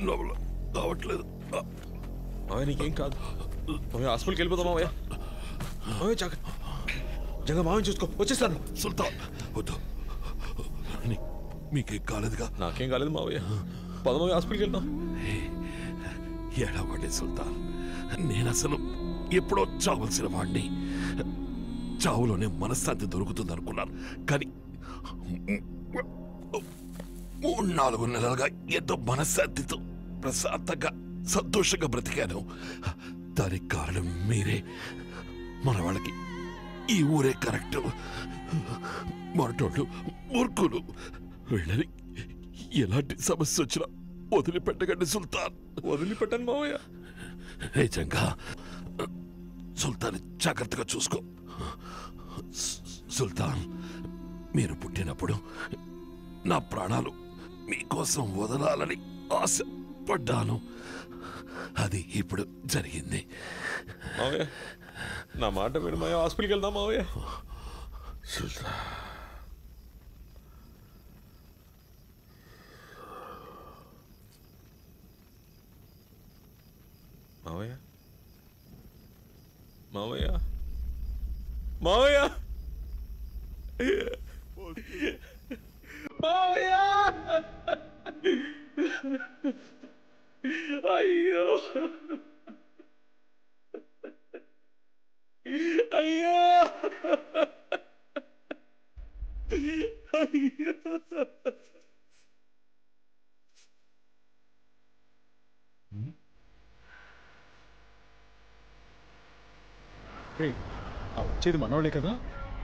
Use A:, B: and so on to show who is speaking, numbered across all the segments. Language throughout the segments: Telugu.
A: లోపల కావట్లేదు.
B: మావయ్య నీకేం కాదు. మావయ్య హాస్పిటల్కి వెళ్ళిపోతాం మావయ్య. మావయ్య జంగా మావయ్య చూసుకో, వచ్చేస్తాను.
A: సుల్తాన్ వద్దు, మీకేం కాలేదుగా?
B: నాకేం కాలేదు మావయ్య. పదమావయ్య హాస్పిటల్కి వెళ్తాం.
A: ఏడవడే సుల్తాన్, నేను అసలు ఎప్పుడో చావలసిన వాడిని. చావులోనే మనశ్శాంతి దొరుకుతుంది అనుకున్నాను, కానీ 3-4 నెలలుగా ఎంతో మనశ్శాంతితో ప్రశాంతంగా సంతోషంగా బ్రతికాను. దానికి కారణం మీరే. మన వాళ్ళకి ఈ ఊరే కరెక్ట్. మరటోళ్ళు మూర్ఖులు. వీళ్ళని ఎలాంటి సమస్య వచ్చినా వదిలిపెట్టకండి సుల్తాన్.
B: వదిలిపెట్టాను మావయ్య.
A: హే జంగా, సుల్తాన్ జాగ్రత్తగా చూసుకో. సుల్తాన్, మీరు పుట్టినప్పుడు నా ప్రాణాలు మీకోసం వదలాలని ఆశపడ్డాను. అది ఇప్పుడు జరిగింది.
B: మావయ్య నా మాట విను మావయ్య, హాస్పిటల్కి వెళ్దాం మావయ్య.
A: సుల్తాన్,
B: మావయ్య మావయ్య మావయ్య మావయ్య, అయ్యో అయ్యో అయ్యో.
C: వచ్చేది మనోళ్ళే కదా?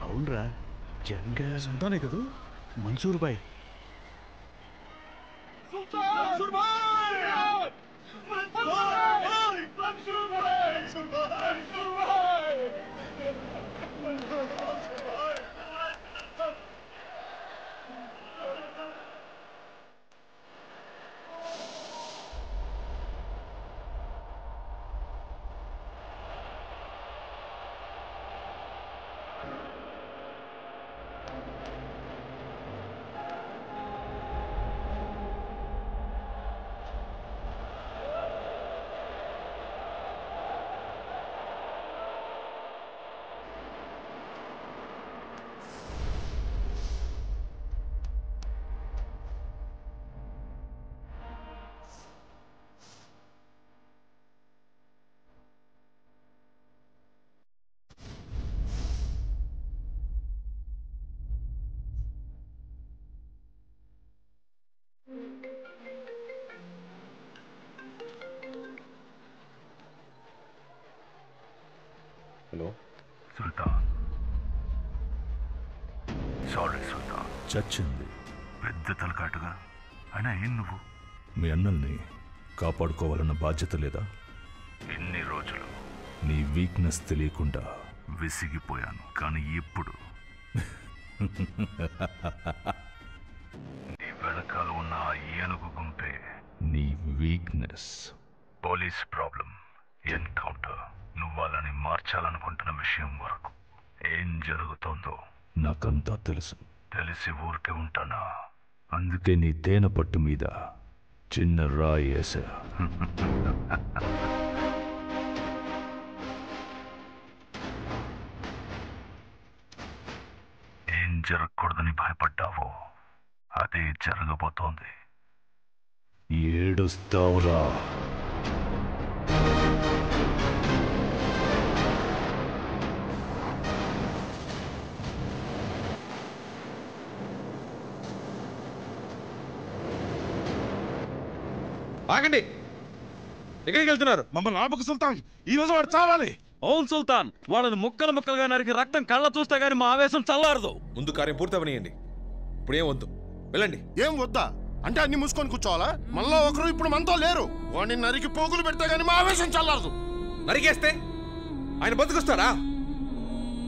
D: అవునరా, జంగా
C: సుల్తానే కదా?
D: మన్సూర్ భాయ్.
B: హలో
D: సుల్తాన్, సారీ సుల్తాన్.
E: చచ్చింది.
D: పెద్ద తలకాటుగా. అయినా ఏం నువ్వు?
E: మీ అన్నల్ని కాపాడుకోవాలన్న బాధ్యత లేదా?
D: ఇన్ని రోజులు
E: నీ వీక్నెస్ తెలియకుండా
D: విసిగిపోయాను, కానీ ఇప్పుడు నీ వెనకాల ఉన్న ఆ ఏనుగు గుంపే
E: నీ వీక్నెస్.
D: Police problem, encounter. నువ్వు వాళ్ళని మార్చాలనుకుంటున్న విషయం వరకు ఏం జరుగుతోందో
E: నాకంతా తెలుసు.
D: తెలిసి ఊరికే ఉంటానా?
E: అందుకే నీ తేనె పట్టు మీద చిన్న రాయి వేసా.
D: ఏం జరగకూడదని భయపడ్డావో అదే జరగబోతోంది.
E: ఏడుస్తావురా.
B: ఆగండి, ఎక్కడికి వెళ్తున్నారు?
C: మమ్మల్ని ఆపకు సుల్తాన్, ఈ రోజు వాడు చావాలి.
F: అవును సుల్తాన్, వాళ్ళని ముక్కలు ముక్కలుగా నరికి రక్తం కళ్ళ చూస్తే గానీ మా ఆవేశం చల్లారదు.
B: ముందు కార్యం పూర్తవనియండి. ఇప్పుడేం వద్దు, వెళ్ళండి.
G: ఏం వద్దా అంటే అన్ని మూసుకొని కూర్చోవాలా? మనలో ఒకరు ఇప్పుడు మనతో లేరు. వాడిని నరికి పోగులు పెడితే గానీ మా ఆవేశం చల్లారదు.
B: నరికేస్తే ఆయన బతుకొస్తారా?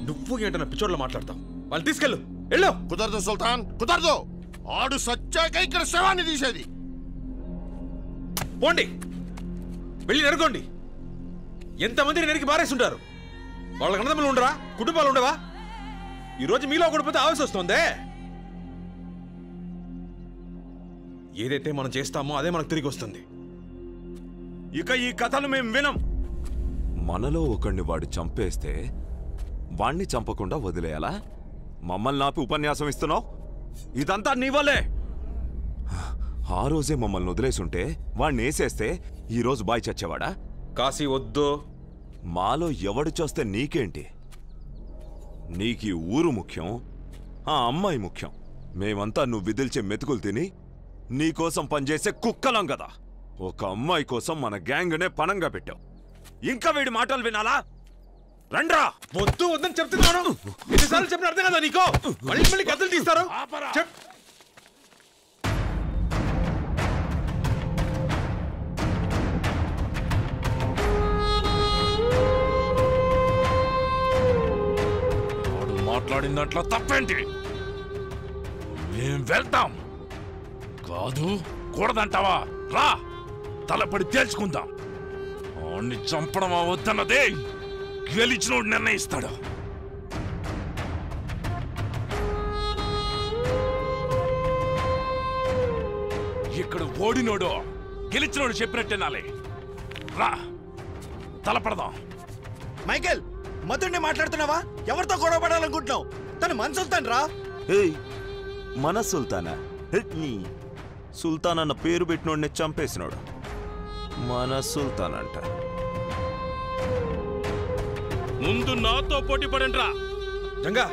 B: నువ్వు ఏంటన్నా పిచ్చోడ్లో మాట్లాడతావు? వాళ్ళు తీసుకెళ్ళు, వెళ్ళు.
G: కుదరదు సుల్తాన్, కుదరదు. ఆడు సచ్చాక ఇక్కడ శవాన్ని తీసేది.
B: పోండి, వెళ్ళి నరుకోండి. ఎంతమందిని నరికి బారేస్తుంటారు? వాళ్ళకి అన్నదమ్ములు ఉండరా? కుటుంబాలు ఉండవా? ఈరోజు మీలో ఒకటిపోతే ఆవేశం వస్తుందే. ఏదైతే మనం చేస్తామో అదే మనకు తిరిగి వస్తుంది.
H: ఇక ఈ కథలు మేం వినం. మనలో ఒకడిని వాడు చంపేస్తే వాణ్ణి చంపకుండా వదిలేయాలా? మమ్మల్ని ఆపి ఉపన్యాసం ఇస్తున్నావు? ఇదంతా నీ వల్లే. ఆ రోజే మమ్మల్ని వదిలేసుంటే వాణ్ణి వేసేస్తే ఈరోజు బాయ్ చచ్చేవాడా?
B: కాశీ వద్దు.
H: మాలో ఎవడు చూస్తే నీకేంటి? నీకీ ఊరు ముఖ్యం, ఆ అమ్మాయి ముఖ్యం. మేమంతా నువ్వు విదిల్చే మెతుకులు తిని నీకోసం పనిచేసే కుక్కలం కదా. ఒక అమ్మాయి కోసం మన గ్యాంగ్నే పనంగా పెట్టావు. ఇంకా వీడి మాటలు వినాలా? రండ్రా.
B: వద్దు వద్దని చెప్తున్నాను. ఎన్నిసార్లు చెప్పిన అర్థం కదా నీకో? మళ్ళీ మళ్ళీ కథలు తీస్తారు.
A: మాట్లాడిన దాంట్లో తప్పేంటి? మేం వెళ్తాం. కాదు కూడదంటావా? రా, తలపడి తేల్చుకుందాం. వాణ్ణి చంపడం వద్దన్నదే గెలిచినోడు నిర్ణయిస్తాడు. ఇక్కడ ఓడినోడు గెలిచినోడు చెప్పినట్టేనాలి. రా, తలపడదాం.
I: మైకేల్, మధుడిని మాట్లాడుతున్నావా? ఎవరితో గొడవ పడాలనుకుంటున్నావు? తను మన సుల్తాన్ రా.
H: ఏయ్, మన సుల్తానా? సుల్తాన్ అన్న పేరు పెట్టినోడిని చంపేసినాడు. మన సుల్తాన్ అంట.
A: ముందు నాతో పోటీ పడండి రా.
B: జంగా,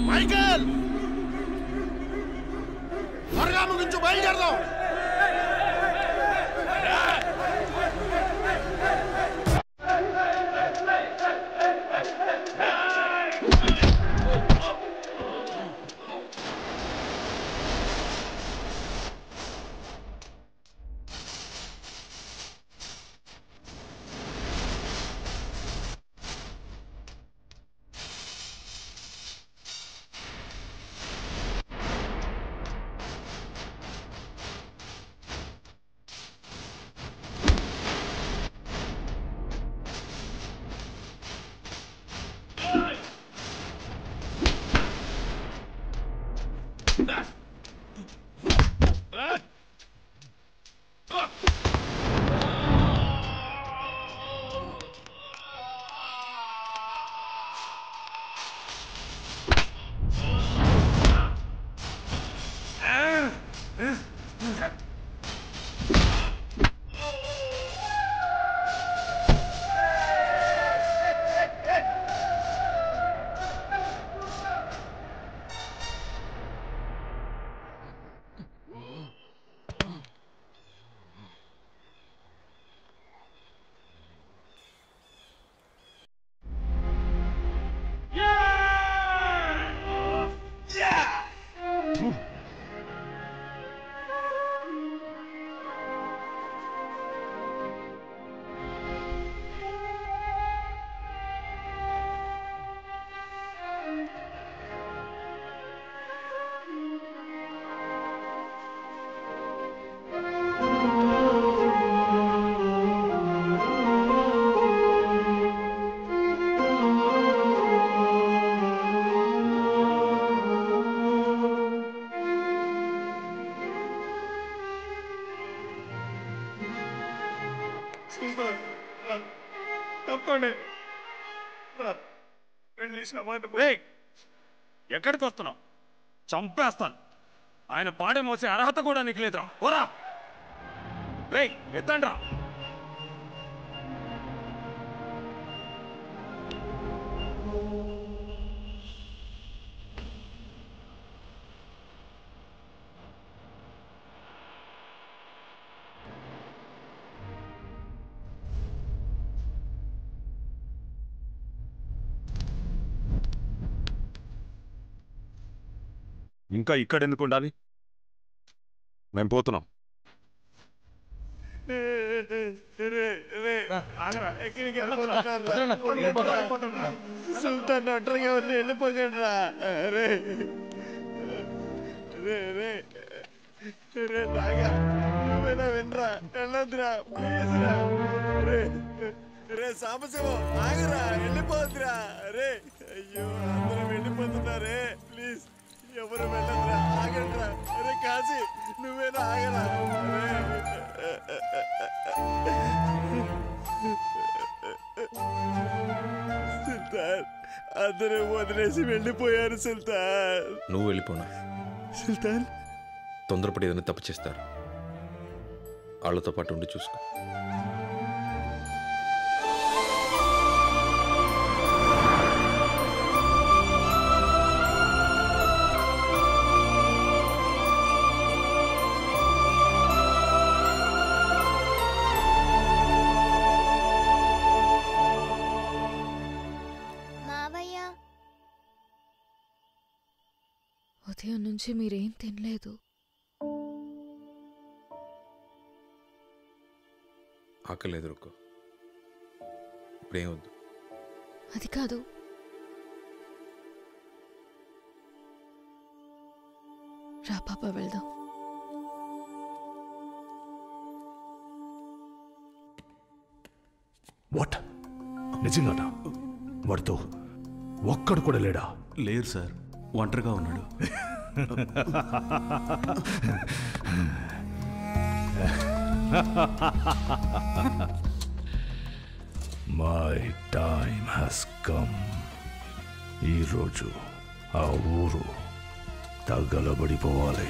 G: మైకేల్, త్వరగా ముగించు, బయలుదేరదాం.
F: తప్పండి. ఎక్కడికి వస్తున్నావు? చంపేస్తాను. ఆయన పాడే మోసే అర్హత కూడా నీకు లేదురా. ఓరా ఎత్తండ్రా.
C: ఇంకా ఇక్కడ ఎందుకు ఉండాలి? మేము పోతున్నాం.
I: సుల్తాన్ ఒంటరిగా ఉంది, వెళ్ళిపోకండి రా. నువ్వేనా వినరా? వెళ్ళొద్దురా ప్లీజ్ రా. రే సాంబశివం ఆగరా, వెళ్ళిపోద్దురా. రే అయ్యో అందరం వెళ్ళిపోతున్నారే, ప్లీజ్ ఎవరు వెళ్ళదురా, ఆగండిరా. అరే కాశీ నువ్వేనా ఆగరా. సుల్తాన్ అందరూ వదిలేసి వెళ్ళిపోయారు సుల్తాన్.
B: నువ్వు వెళ్ళిపోనా
I: సుల్తాన్?
B: తొందరపడి ఏదైనా తప్పు చేస్తారు, వాళ్ళతో పాటు ఉండి చూసుకో.
J: ఉదయం నుంచి మీరేం తినలేదు.
B: ఆకలి ఎదురుకో, ఇప్పుడేం వద్దు.
J: అది కాదు, రా పాప వెళ్దాం.
E: వాట్? నిజంగానా? వాడితో ఒక్కడు కూడా లేడా?
K: లేరు సార్, ఒంటరిగా ఉన్నాడు.
E: My time has come. ఈరోజు ఆ ఊరు తగలబడిపోవాలి.